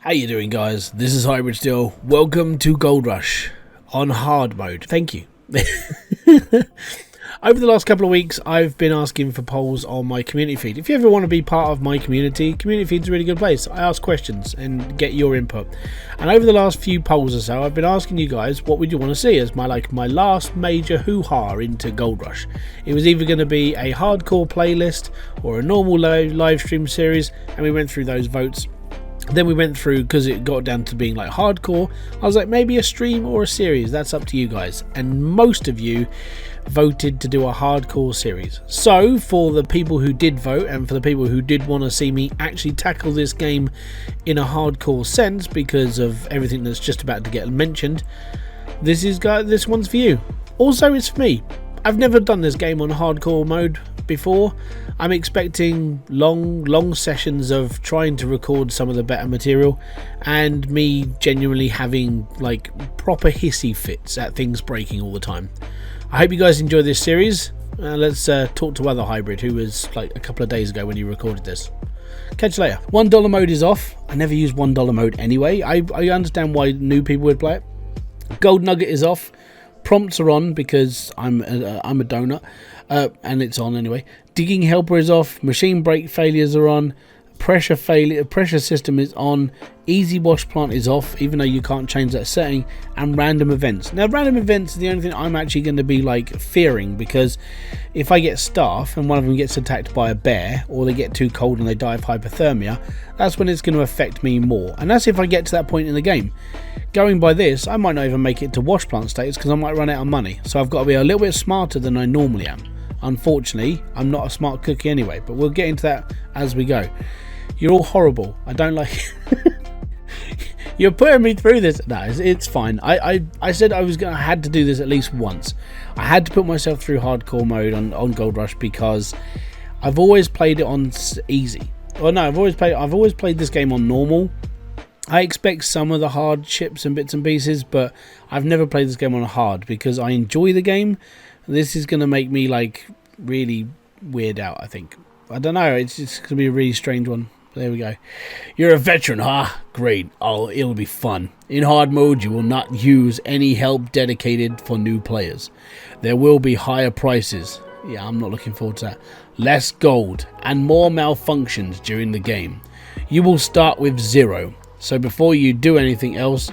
How you doing, guys? This is Hybridsteel. Welcome to Gold Rush on hard mode. Thank you. Over the last couple of weeks, I've been asking for polls on my community feed. If you ever want to be part of my community feed's a really good place. I ask questions and get your input. And over the last few polls or so, I've been asking you guys, what would you want to see as my last major hoo-ha into Gold Rush? It was either going to be a hardcore playlist or a normal live stream series, and we went through those votes. Then we went through, because it got down to being like hardcore, I was like, maybe a stream or a series, that's up to you guys. And most of you voted to do a hardcore series. So for the people who did vote, and for the people who did want to see me actually tackle this game in a hardcore sense because of everything that's just about to get mentioned, this one's for you. Also, it's for me. I've never done this game on hardcore mode before. I'm expecting long sessions of trying to record some of the better material and me genuinely having like proper hissy fits at things breaking all the time. I hope you guys enjoy this series. Let's talk to other Hybrid, who was like a couple of days ago when you recorded this. Catch you later. $1 mode is off. I never use $1 mode anyway. I understand why new people would play it. Gold nugget is off. Prompts are on because I'm a donut, and it's on anyway. Digging helper is off. Machine brake failures are on. Pressure system is on. Easy wash plant is off, even though you can't change that setting. And random events. Now, random events is the only thing I'm actually going to be like fearing, because if I get staff and one of them gets attacked by a bear, or they get too cold and they die of hypothermia, that's when it's going to affect me more. And that's if I get to that point in the game. Going by this, I might not even make it to wash plant status because I might run out of money. So I've got to be a little bit smarter than I normally am. Unfortunately, I'm not a smart cookie anyway, but we'll get into that as we go. You're all horrible. I don't like You're putting me through this. No, it's fine. I said I had to do this at least once. I had to put myself through hardcore mode on Gold Rush because I've always played it on easy. Well, no, I've always played this game on normal. I expect some of the hardships and bits and pieces, but I've never played this game on hard because I enjoy the game. This is going to make me like really weird out, I think. I don't know, it's going to be a really strange one. There we go. You're a veteran, huh? Great. Oh, it'll be fun. In hard mode, you will not use any help dedicated for new players. There will be higher prices. Yeah, I'm not looking forward to that. Less gold and more malfunctions during the game. You will start with 0. So before you do anything else,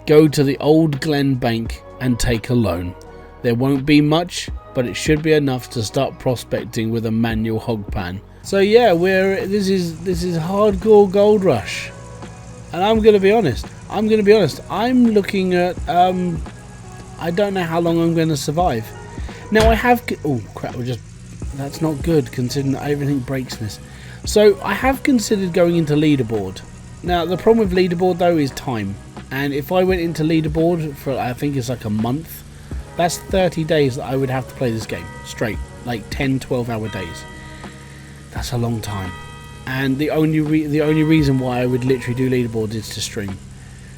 go to the Old Glen Bank and take a loan. There won't be much, but it should be enough to start prospecting with a manual hog pan. So yeah, this is hardcore Gold Rush, and I'm gonna be honest. I'm looking at I don't know how long I'm going to survive. Now I have oh crap, that's not good considering that everything breaks this. So I have considered going into leaderboard. Now the problem with leaderboard though is time, and if I went into leaderboard for I think it's like a month, that's 30 days that I would have to play this game straight, like 10-12 hour days. That's a long time, and the only reason why I would literally do leaderboards is to stream.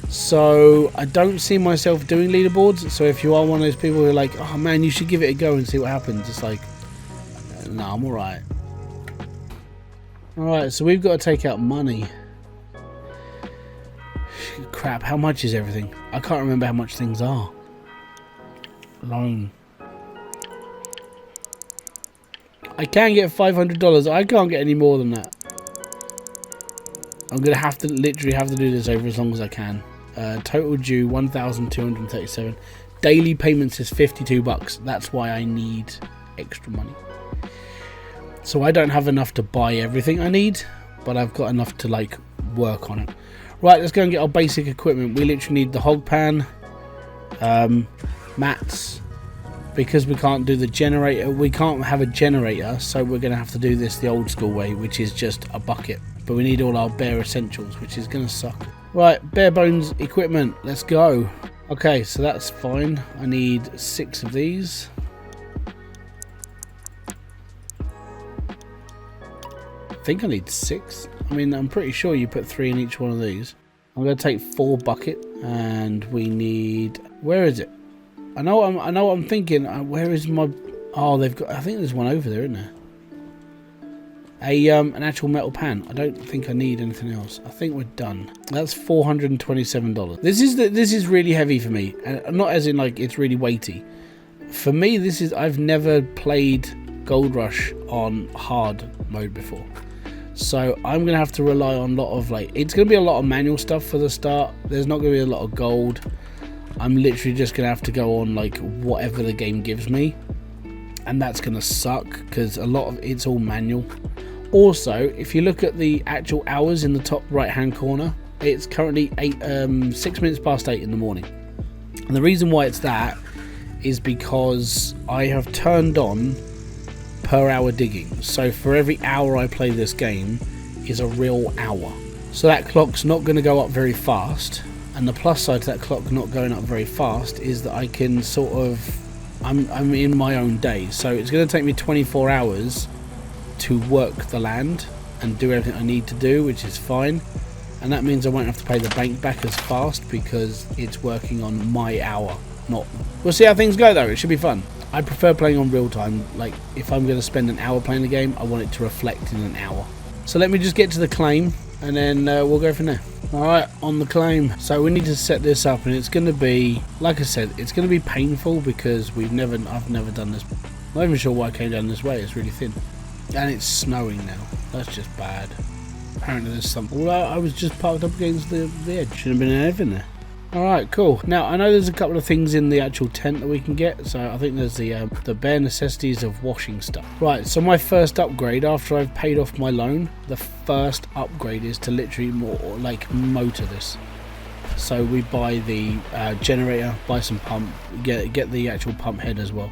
So I don't see myself doing leaderboards. So if you are one of those people who are like, oh man, you should give it a go and see what happens, it's like, no, I'm alright. Alright, so we've got to take out money. Crap, how much is everything? I can't remember how much things are. Loan. I can get $500. I can't get any more than that. I'm gonna literally have to do this over as long as I can. Total due 1,237. Daily payments is $52. That's why I need extra money. So I don't have enough to buy everything I need, but I've got enough to like work on it. Right, let's go and get our basic equipment. We literally need the hog pan, mats. Because we can't do the generator, we can't have a generator, so we're going to have to do this the old school way, which is just a bucket. But we need all our bare essentials, which is going to suck. Right, bare bones equipment, let's go. Okay, so that's fine. I need 6 of these. I think I need 6. I mean, I'm pretty sure you put 3 in each one of these. I'm going to take 4 bucket, and we need... Where is it? I know what I'm thinking. Where is my... Oh, they've got... I think there's one over there, isn't there? an actual metal pan. I don't think I need anything else. I think we're done. That's $427. This is really heavy for me, and not as in like it's really weighty. For me, I've never played Gold Rush on hard mode before, so I'm gonna have to rely on a lot of it's gonna be a lot of manual stuff for the start. There's not gonna be a lot of gold. I'm literally just gonna have to go on whatever the game gives me, and that's gonna suck because a lot of it's all manual. Also, if you look at the actual hours in the top right hand corner, it's currently 6 minutes past 8 in the morning. And the reason why it's that is because I have turned on per hour digging. So for every hour I play this game is a real hour. So that clock's not going to go up very fast. And the plus side to that clock not going up very fast is that I can I'm in my own day. So it's going to take me 24 hours to work the land and do everything I need to do, which is fine, and that means I won't have to pay the bank back as fast because it's working on my hour. We'll see how things go though. It should be fun. I prefer playing on real time. If I'm going to spend an hour playing the game, I want it to reflect in an hour. So let me just get to the claim and then we'll go from there. Alright, on the claim. So we need to set this up, and it's going to be, like I said, it's going to be painful because I've never done this. I'm not even sure why I came down this way. It's really thin. And it's snowing now. That's just bad. Apparently there's something. Well, I was just parked up against the edge. Shouldn't have been anything there. Alright, cool. Now, I know there's a couple of things in the actual tent that we can get. So I think there's the bare necessities of washing stuff. Right, so my first upgrade after I've paid off my loan, the first upgrade is to literally motor this. So we buy the generator, buy some pump, get the actual pump head as well.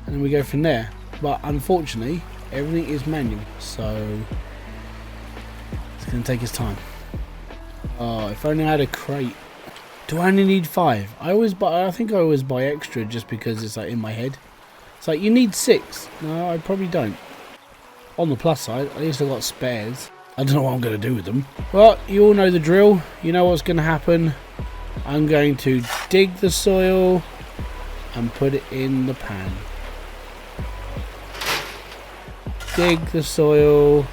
And then we go from there. But unfortunately, everything is manual, so it's going to take its time. Oh, if only I had a crate. Do I only need 5? I think I always buy extra just because it's in my head. It's you need 6. No, I probably don't. On the plus side, at least I've got spares. I don't know what I'm going to do with them. Well, you all know the drill. You know what's going to happen. I'm going to dig the soil and put it in the pan. Dig the soil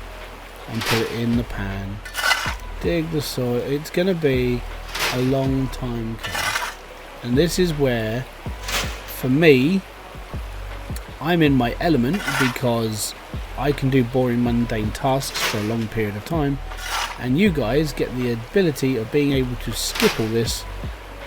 and put it in the pan. Dig the soil. It's going to be a long time coming. And this is where, for me, I'm in my element because I can do boring, mundane tasks for a long period of time. And you guys get the ability of being able to skip all this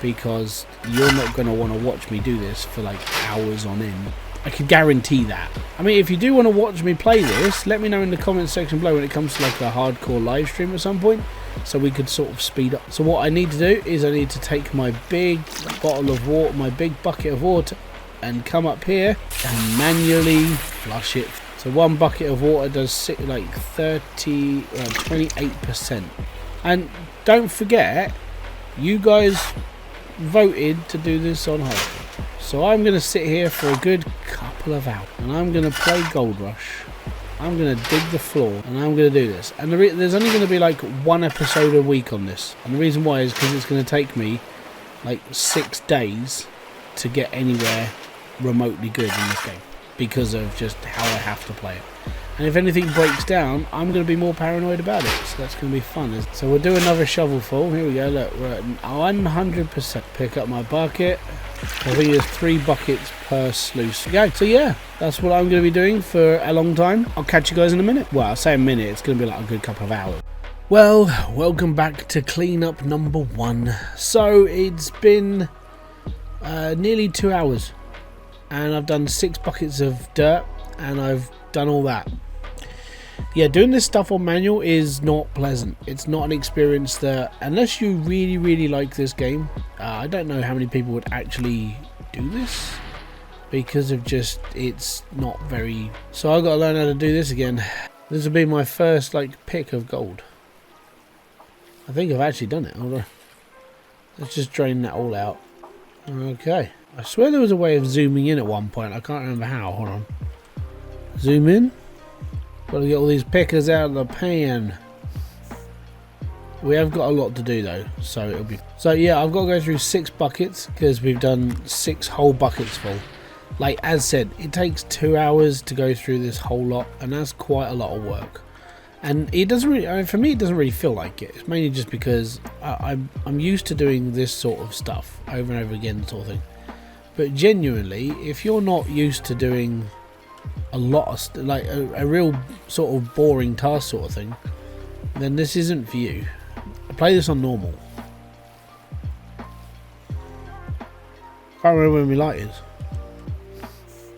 because you're not going to want to watch me do this for hours on end. I can guarantee that. I mean, if you do want to watch me play this, let me know in the comments section below when it comes to a hardcore live stream at some point, so we could sort of speed up. So what I need to do is I need to take my big bottle of water, my big bucket of water, and come up here and manually flush it. So one bucket of water does 28%. And don't forget, you guys voted to do this on hard. So I'm going to sit here for a good couple of hours and I'm going to play Gold Rush. I'm going to dig the floor and I'm going to do this. And there's only going to be one episode a week on this. And the reason why is because it's going to take me 6 days to get anywhere remotely good in this game because of just how I have to play it. And if anything breaks down, I'm going to be more paranoid about it. So that's going to be fun. So we'll do another shovelful. Here we go. Look, we're at 100%. Pick up my bucket. I think there's 3 buckets per sluice. Okay, so yeah, that's what I'm going to be doing for a long time. I'll catch you guys in a minute. Well, I say a minute. It's going to be a good couple of hours. Well, welcome back to cleanup number 1. So it's been nearly 2 hours. And I've done 6 buckets of dirt. And I've done all that. Yeah, doing this stuff on manual is not pleasant. It's not an experience that, unless you really, really like this game, I don't know how many people would actually do this because of just, it's not very. So I've got to learn how to do this again. This will be my first pick of gold. I think I've actually done it. Hold on. Let's just drain that all out. Okay. I swear there was a way of zooming in at one point. I can't remember how. Hold on. Zoom in. Got to get all these pickers out of the pan. We have got a lot to do though, so it'll be. So yeah, I've got to go through 6 buckets because we've done 6 whole buckets full. Like as said, it takes 2 hours to go through this whole lot, and that's quite a lot of work. And it doesn't really, I mean, for me, it doesn't really feel like it. It's mainly just because I'm used to doing this sort of stuff over and over again, sort of thing. But genuinely, if you're not used to doing a lot of like a real sort of boring task sort of thing, then this isn't for you. I play this on normal. Can't remember when my light is.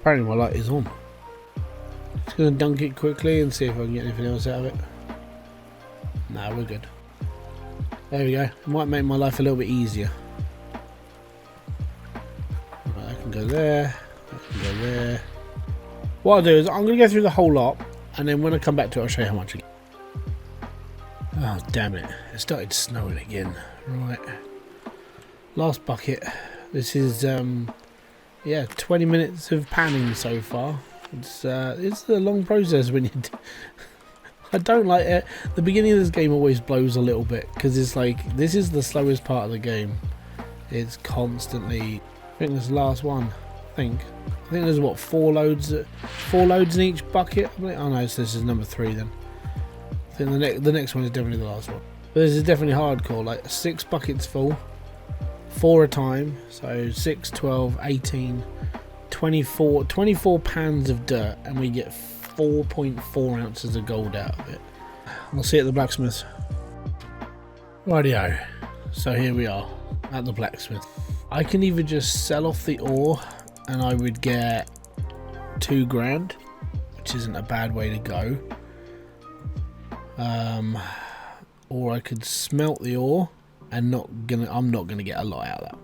Apparently my light is on. Just gonna dunk it quickly and see if I can get anything else out of it. Nah, we're good. There we go. It might make my life a little bit easier. Right, I can go there. I can go there. What I'll do is I'm gonna go through the whole lot, and then when I come back to it, I'll show you how much. Oh damn it! It started snowing again. Right. Last bucket. This is yeah, 20 minutes of panning so far. It's a long process when you I don't like it. The beginning of this game always blows a little bit because it's like this is the slowest part of the game. It's constantly, I think this is the last one. I think there's what, four loads in each bucket. Oh no, so this is number 3 then. I think the next one is definitely the last one. But this is definitely hardcore, like 6 buckets full, 4 a time, so 6, 12, 18, 24 pans of dirt, and we get 4.4 ounces of gold out of it. I'll see you at the blacksmith. Rightio, so here we are at the blacksmith. I can either just sell off the ore and I would get 2 grand, which isn't a bad way to go. Or I could smelt the ore and I'm not gonna get a lot out of that.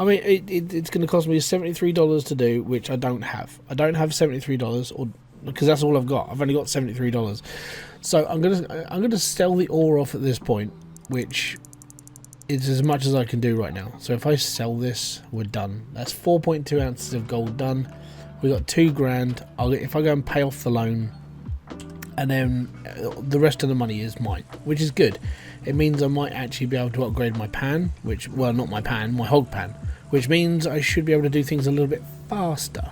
I mean, it's gonna cost me $73 to do, which I don't have. I don't have $73, or because that's all I've got. I've only got $73. So I'm gonna sell the ore off at this point, which is as much as I can do right now. So if I sell this, we're done. That's 4.2 ounces of gold done. We got 2 grand. If I go and pay off the loan, and then the rest of the money is mine, which is good. It means I might actually be able to upgrade my pan, which, well, not my pan, my hog pan, which means I should be able to do things a little bit faster.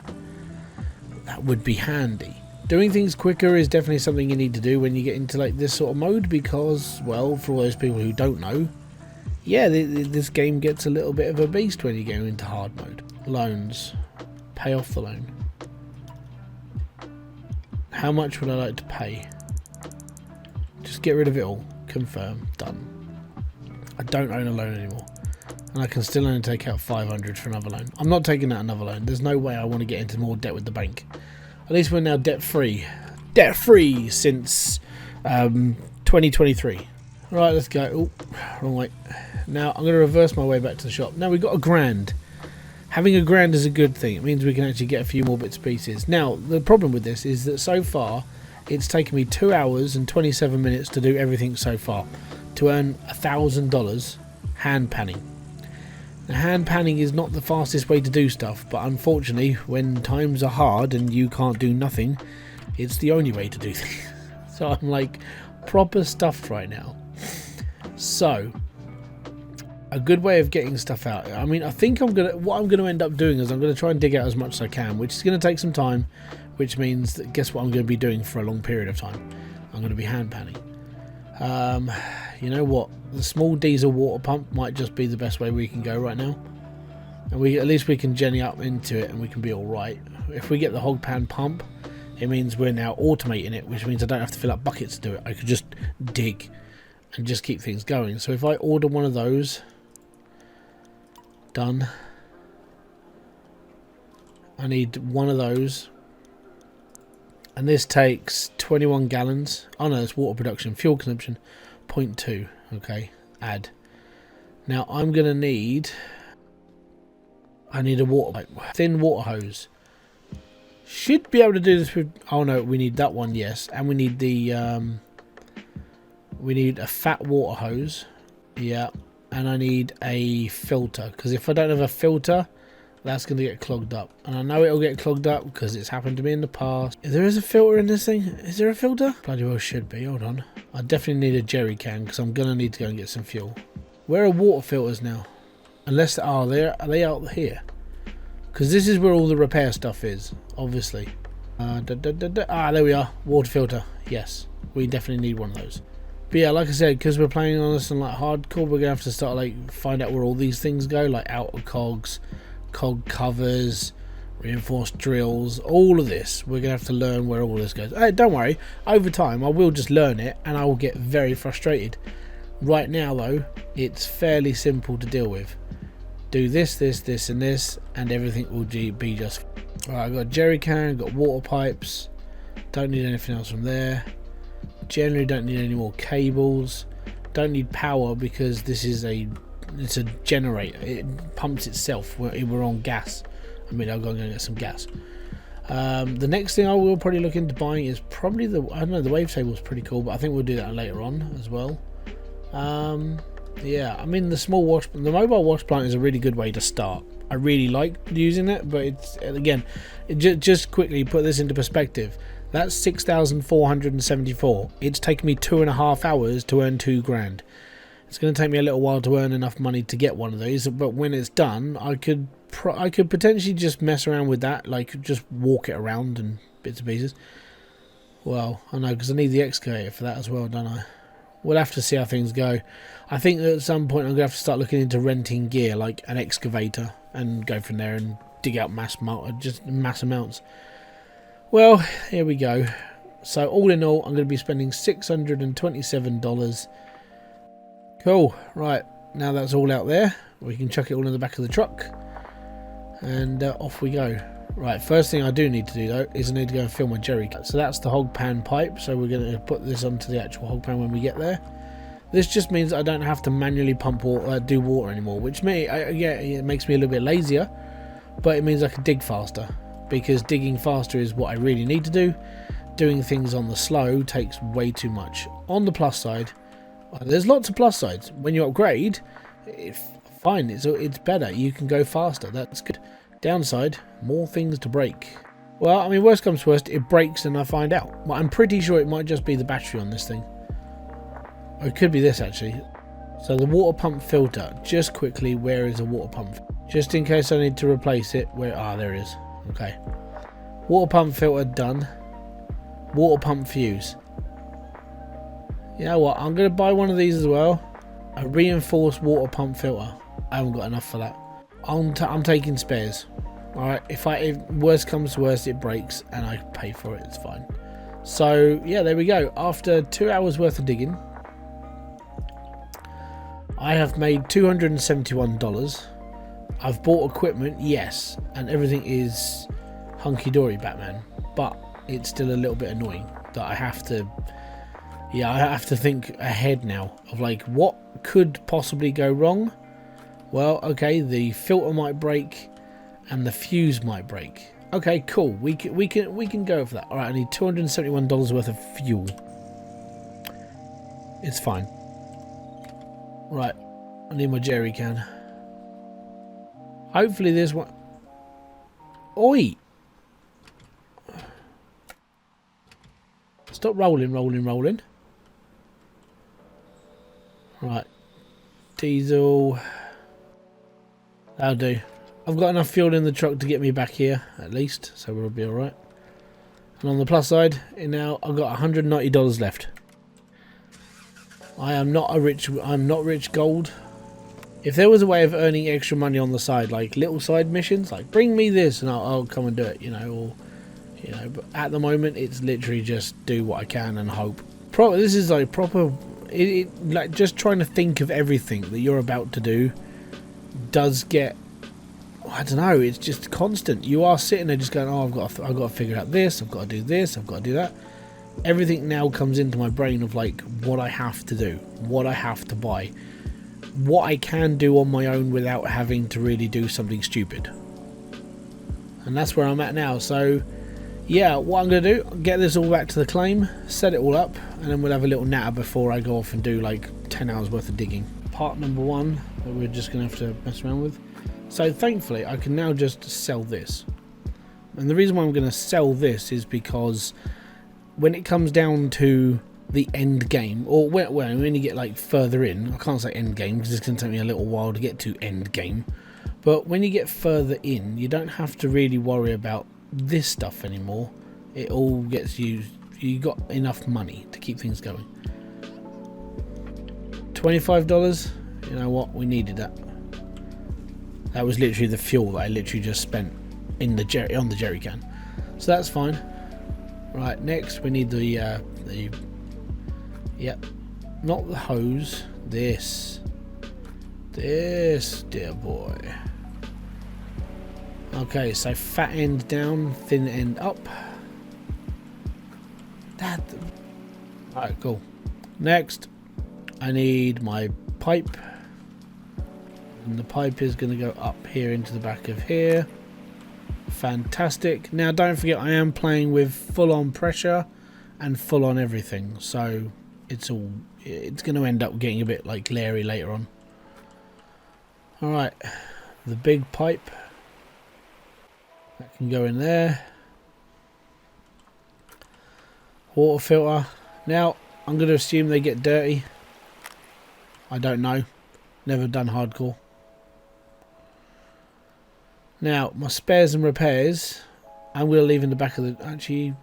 That would be handy. Doing things quicker is definitely something you need to do when you get into like this sort of mode, because, well, for all those people who don't know, yeah, this game gets a little bit of a beast when you go into hard mode. Loans. Pay off the loan. How much would I like to pay? Just get rid of it all. Confirm. Done. I don't own a loan anymore. And I can still only take out 500 for another loan. I'm not taking out another loan. There's no way I want to get into more debt with the bank. At least we're now debt free. Debt free since 2023. Right, let's go. Oh, wrong way. Now I'm going to reverse my way back to the shop. Now we've got $1 grand. Having $1 grand is a good thing. It means we can actually get a few more bits and pieces. Now, the problem with this is that so far, it's taken me 2 hours and 27 minutes to do everything so far. To earn $1,000 hand panning. Now, hand panning is not the fastest way to do stuff, but unfortunately, when times are hard and you can't do nothing, it's the only way to do things. So I'm like proper stuffed right now. So a good way of getting stuff out. I mean, I think what I'm gonna end up doing is I'm gonna try and dig out as much as I can, which is gonna take some time, which means that guess what I'm gonna be doing for a long period of time. I'm gonna be hand panning. You know what? The small diesel water pump might just be the best way we can go right now, and at least we can jenny up into it and we can be all right. If we get the hog pan pump, it means we're now automating it, which means I don't have to fill up buckets to do it. I could just dig and just keep things going. So if I order one of those. Done. I need one of those, and this takes 21 gallons. Oh no, it's water production. Fuel consumption 0.2. Okay, add. Now I'm gonna need a thin water hose. Should be able to do this with, oh no, we need that one, yes, and we need the we need a fat water hose. Yeah. And I need a filter, because if I don't have a filter, that's going to get clogged up. And I know it'll get clogged up because it's happened to me in the past. If there is a filter in this thing, is there a filter? Bloody well should be. Hold on. I definitely need a jerry can because I'm going to need to go and get some fuel. Where are water filters now? Unless, are they out here? because this is where all the repair stuff is, obviously. There we are, water filter. Yes, we definitely need one of those. But yeah, like I said, because we're playing on this and like hardcore, we're gonna have to start like find out where all these things go, like outer cogs, cog covers, reinforced drills, all of this. We're gonna have to learn where all this goes. Hey, don't worry, over time I will just learn it and I will get very frustrated. Right now though, it's fairly simple to deal with. Do this, this and this, and everything will be just. Alright, I've got a jerry can, got water pipes, don't need anything else from there. Generally don't need any more cables, don't need power because this is it's a generator, it pumps itself. We're on gas. I mean, I'll go and get some gas. The next thing I will probably look into buying is probably the wavetable is pretty cool, but I think we'll do that later on as well. Yeah, I mean the mobile wash plant is a really good way to start. I really like using it, but it's again, just quickly put this into perspective. That's 6,474. It's taken me 2.5 hours to earn $2,000. It's going to take me a little while to earn enough money to get one of these, but when it's done, I could potentially just mess around with that, like just walk it around and bits and pieces. Well, I know, because I need the excavator for that as well, don't I? We'll have to see how things go. I think that at some point I'm going to have to start looking into renting gear, like an excavator, and go from there and dig out mass amounts. Well, here we go. So all in all, I'm going to be spending $627. Cool. Right, now that's all out there. We can chuck it all in the back of the truck. And off we go. Right, first thing I do need to do though is I need to go and fill my jerry can. So that's the hog pan pipe. So we're going to put this onto the actual hog pan when we get there. This just means I don't have to manually pump water, do water anymore, which it makes me a little bit lazier, but it means I can dig faster, because digging faster is what I really need to do. Doing things on the slow takes way too much. On the plus side, there's lots of plus sides. When you upgrade, fine, it's better. You can go faster. That's good. Downside, more things to break. Well, I mean, worst comes to worst, it breaks and I find out. Well, I'm pretty sure it might just be the battery on this thing. Or it could be this actually. So the water pump filter, just quickly, where is a water pump? Just in case I need to replace it, there it is. Okay. Water pump filter done. Water pump fuse. You know what, I'm going to buy one of these as well. A reinforced water pump filter. I haven't got enough for that. I'm taking spares. Alright, if worst comes to worst, it breaks and I pay for it, it's fine. So yeah, there we go. After 2 hours worth of digging, I have made $271. I've bought equipment, yes, and everything is hunky-dory, Batman, but it's still a little bit annoying that I have to think ahead now of like what could possibly go wrong. Well, okay, the filter might break and the fuse might break. Okay, cool. We can go for that. All right, I need $271 worth of fuel. It's fine. Right, I need my jerry can. Hopefully this one. Oi! Stop rolling. Right, diesel. That'll do. I've got enough fuel in the truck to get me back here, at least, so we'll be alright. And on the plus side, now I've got $190 left. I'm not rich gold. If there was a way of earning extra money on the side, like little side missions, like bring me this and I'll come and do it, but at the moment it's literally just do what I can and hope. This is like proper, like just trying to think of everything that you're about to do does get, I don't know, it's just constant. You are sitting there just going, oh, I've got to figure out this, I've got to do this, I've got to do that. Everything now comes into my brain of like what I have to do, what I have to buy, what I can do on my own without having to really do something stupid. And that's where I'm at now. So yeah, what I'm going to do, get this all back to the claim, set it all up, and then we'll have a little natter before I go off and do like 10 hours worth of digging. Part number one that we're just going to have to mess around with. So thankfully I can now just sell this. And the reason why I'm going to sell this is because when it comes down to the end game, or when you get like further in, I can't say end game because it's going to take me a little while to get to end game, But when you get further in, you don't have to really worry about this stuff anymore. It all gets used. You got enough money to keep things going. $25. You know what? We needed that. That was literally the fuel that I literally just spent in the on the jerry can. So that's fine. Right, next we need the yep, not the hose. This dear boy. Okay, so fat end down, thin end up. Alright, cool. Next, I need my pipe. And the pipe is going to go up here into the back of here. Fantastic. Now, don't forget, I am playing with full-on pressure and full-on everything. So, it's going to end up getting a bit like glary later on. Alright, the big pipe. That can go in there. Water filter. Now, I'm going to assume they get dirty. I don't know. Never done hardcore. Now, my spares and repairs, I'm going to leave in the back of the... Actually,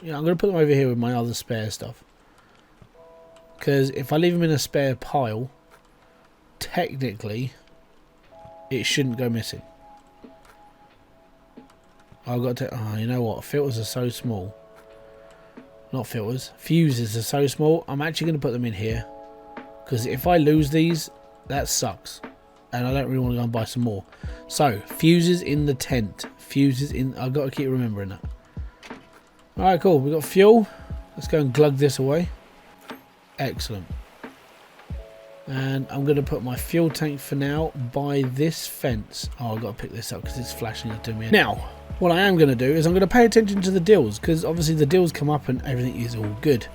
yeah, I'm going to put them over here with my other spare stuff. Because if I leave them in a spare pile, technically, it shouldn't go missing. I've got to... Oh, you know what? Filters are so small. Not filters. Fuses are so small. I'm actually going to put them in here. Because if I lose these, that sucks. And I don't really want to go and buy some more. So, fuses in the tent. Fuses in... I've got to keep remembering that. Alright, cool. We've got fuel. Let's go and glug this away. Excellent. And I'm going to put my fuel tank for now by this fence. Oh, I've got to pick this up because it's flashing it to me. Now, what I am going to do is I'm going to pay attention to the deals. Because obviously the deals come up and everything is all good.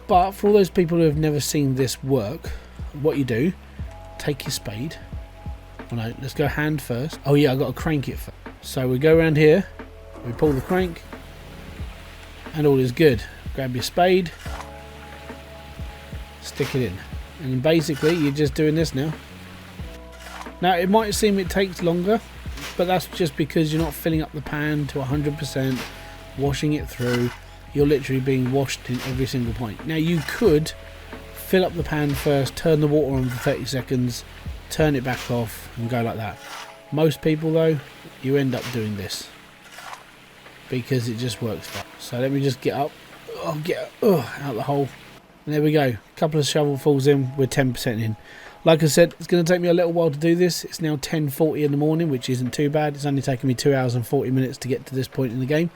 But for all those people who have never seen this work, what you do, take your spade. Oh no, let's go hand first. Oh yeah, I've got to crank it first. So we go around here, we pull the crank, and all is good. Grab your spade, stick it in. And basically, you're just doing this now. Now, it might seem it takes longer, but that's just because you're not filling up the pan to 100%, washing it through. You're literally being washed in every single point. Now, you could fill up the pan first, turn the water on for 30 seconds, turn it back off and go like that. Most people though, you end up doing this because it just works fine. So let me just get up, get out the hole, and there we go. A couple of shovelfuls in, we're 10% in. Like I said, it's going to take me a little while to do this. It's now 10:40 in the morning, which isn't too bad. It's only taken me 2 hours and 40 minutes to get to this point in the game,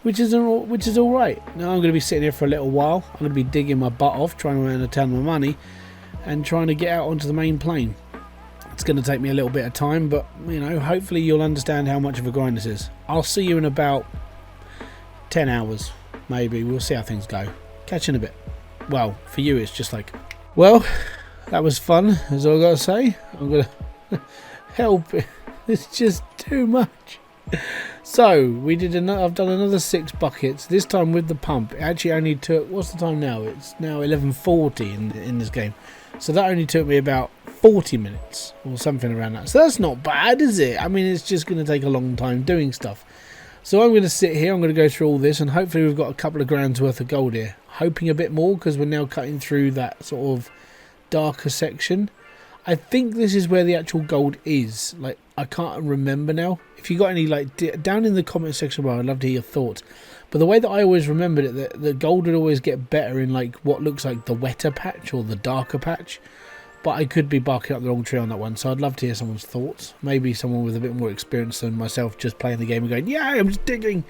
which is all right. Now I'm going to be sitting here for a little while. I'm going to be digging my butt off, trying to earn a ton of money and trying to get out onto the main plane. It's going to take me a little bit of time, but you know, hopefully you'll understand how much of a grind this is. I'll see you in about 10 hours, maybe. We'll see how things go. Catch you in a bit. Well, for you it's just like, well, that was fun, is all I've got to say. I'm going to help it. It's just too much. So we did I've done another 6 buckets, this time with the pump. It actually only took, what's the time now? It's now 11:40 in this game. So that only took me about 40 minutes or something around that. So that's not bad, is it? I mean, it's just going to take a long time doing stuff. So I'm going to sit here, I'm going to go through all this, and hopefully we've got a couple of grand's worth of gold here. Hoping a bit more, because we're now cutting through that sort of darker section. I think this is where the actual gold is. Like, I can't remember now. If you got any, like, down in the comment section below, I'd love to hear your thoughts. But the way that I always remembered it, the gold would always get better in, like, what looks like the wetter patch or the darker patch. But I could be barking up the wrong tree on that one, so I'd love to hear someone's thoughts. Maybe someone with a bit more experience than myself just playing the game and going, yeah, I'm just digging,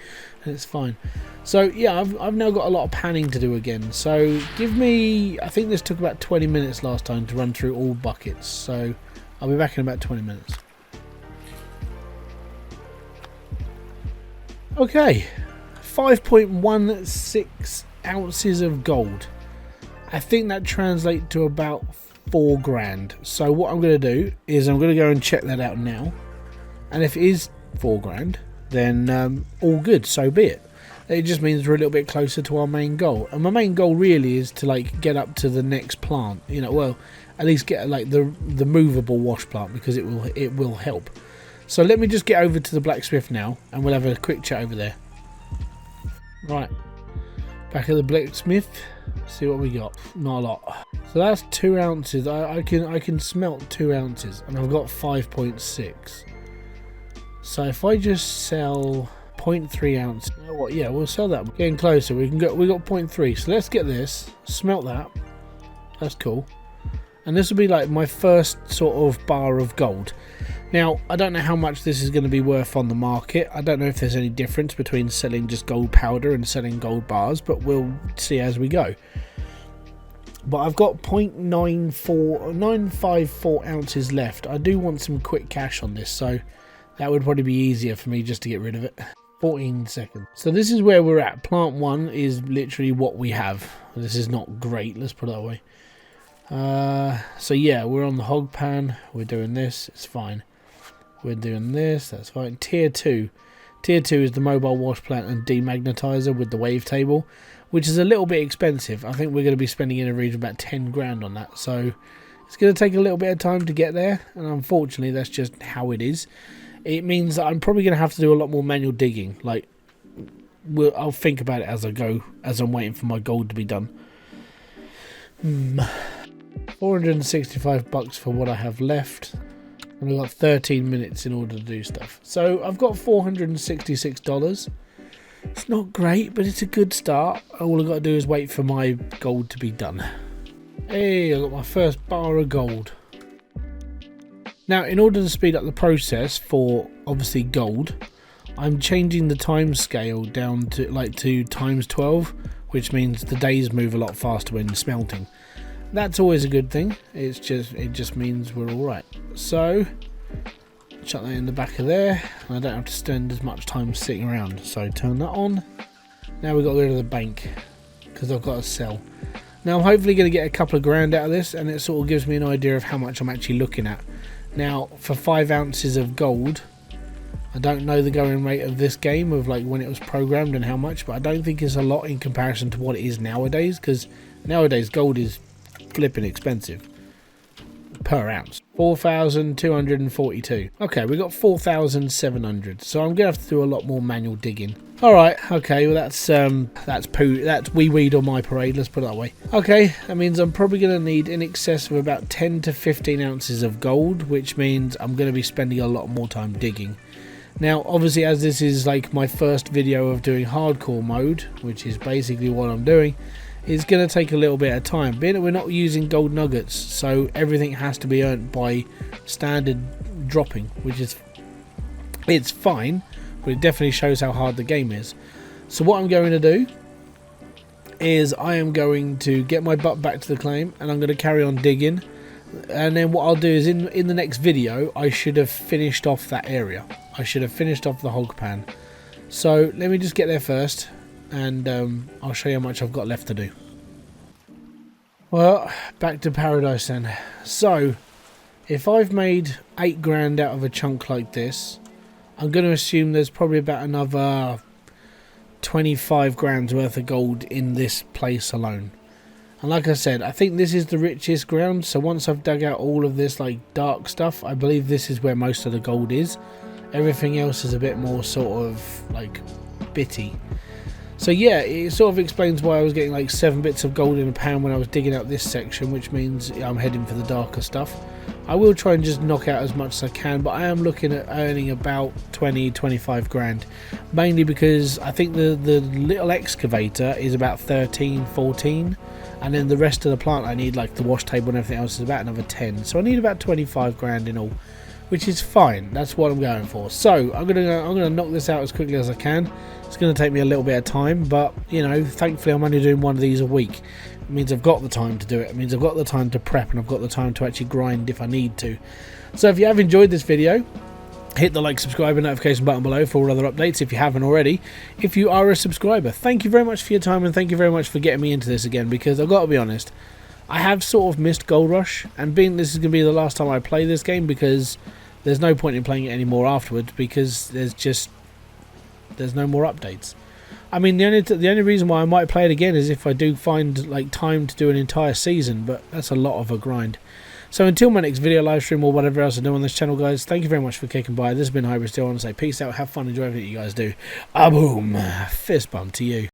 and it's fine. So, yeah, I've now got a lot of panning to do again. So, give me, I think this took about 20 minutes last time to run through all buckets. So, I'll be back in about 20 minutes. Okay, 5.16 ounces of gold. I think that translates to about 4 grand. So what I'm going to do is I'm going to go and check that out now, and if it is 4 grand, then all good, so be it. It just means we're a little bit closer to our main goal, and my main goal really is to like get up to the next plant, you know, well, at least get like the movable wash plant, because it will help. So let me just get over to the blacksmith now, and we'll have a quick chat over there. Right, back at the blacksmith. See what we got. Not a lot. So that's 2 ounces. I can smelt 2 ounces, and I've got 5.6. So if I just sell 0.3 ounces, you know what? Yeah, we'll sell that. We're getting closer. We got 0.3. So let's get this. Smelt that. That's cool. And this will be like my first sort of bar of gold. Now, I don't know how much this is going to be worth on the market. I don't know if there's any difference between selling just gold powder and selling gold bars, but we'll see as we go. But I've got 954 ounces left. I do want some quick cash on this, so that would probably be easier for me just to get rid of it. 14 seconds. So this is where we're at. Plant 1 is literally what we have. This is not great, let's put it that way. So yeah, we're on the hog pan. We're doing this. It's fine. We're doing this. That's fine. Tier 2. Tier 2 is the mobile wash plant and demagnetizer with the wavetable, which is a little bit expensive. I think we're going to be spending in a region about 10 grand on that. So it's going to take a little bit of time to get there. And unfortunately, that's just how it is. It means that I'm probably going to have to do a lot more manual digging. Like, I'll think about it as I go, as I'm waiting for my gold to be done. 465 bucks for what I have left. And I've got 13 minutes in order to do stuff. So I've got $466. It's not great, but it's a good start. All I've got to do is wait for my gold to be done. Hey, I got my first bar of gold. Now, in order to speed up the process for obviously gold, I'm changing the time scale down to times 12, which means the days move a lot faster when smelting. That's always a good thing. It just means we're all right. So chuck that in the back of there, and I don't have to spend as much time sitting around. So turn that on. Now we've got to go to the bank because I've got to sell. Now I'm hopefully going to get a couple of grand out of this, and it sort of gives me an idea of how much I'm actually looking at. Now for 5 ounces of gold, I don't know the going rate of this game of like when it was programmed and how much, but I don't think it's a lot in comparison to what it is nowadays, because nowadays gold is flipping expensive per ounce. 4,242. Okay, we got 4,700. So I'm gonna have to do a lot more manual digging. All right. Okay. Well, that's wee weed on my parade. Let's put it that way. Okay. That means I'm probably gonna need in excess of about 10 to 15 ounces of gold, which means I'm gonna be spending a lot more time digging. Now, obviously, as this is like my first video of doing hardcore mode, which is basically what I'm doing, it's going to take a little bit of time. Being that we're not using gold nuggets, so everything has to be earned by standard dropping, which is, it's fine, but it definitely shows how hard the game is. So what I'm going to do is I am going to get my butt back to the claim, and I'm going to carry on digging. And then what I'll do is in the next video, I should have finished off that area. I should have finished off the hog pan. So let me just get there first, and I'll show you how much I've got left to do. Well, back to paradise then. So if I've made 8 grand out of a chunk like this, I'm going to assume there's probably about another 25 grand's worth of gold in this place alone. And like I said, I think this is the richest ground, so once I've dug out all of this like dark stuff, I believe this is where most of the gold is. Everything else is a bit more sort of like bitty. So yeah, it sort of explains why I was getting like 7 bits of gold in a pound when I was digging out this section, which means I'm heading for the darker stuff. I will try and just knock out as much as I can, but I am looking at earning about 20-25 grand, mainly because I think the little excavator is about 13-14, and then the rest of the plant I need, like the wash table and everything else, is about another 10. So I need about 25 grand in all, which is fine. That's what I'm going for. So I'm gonna knock this out as quickly as I can. It's gonna take me a little bit of time, but you know, thankfully I'm only doing one of these a week. It means I've got the time to do it. It means I've got the time to prep, and I've got the time to actually grind if I need to. So if you have enjoyed this video, hit the like, subscribe and notification button below for all other updates if you haven't already. If you are a subscriber, thank you very much for your time, and thank you very much for getting me into this again, because I've got to be honest, I have sort of missed Gold Rush, and being this is going to be the last time I play this game, because there's no point in playing it anymore afterwards, because there's no more updates. I mean, the only reason why I might play it again is if I do find like time to do an entire season, but that's a lot of a grind. So until my next video, live stream, or whatever else I do on this channel, guys, thank you very much for kicking by. This has been Hybridsteel. I want to say peace out, have fun, enjoy everything you guys do. Boom, fist bump to you.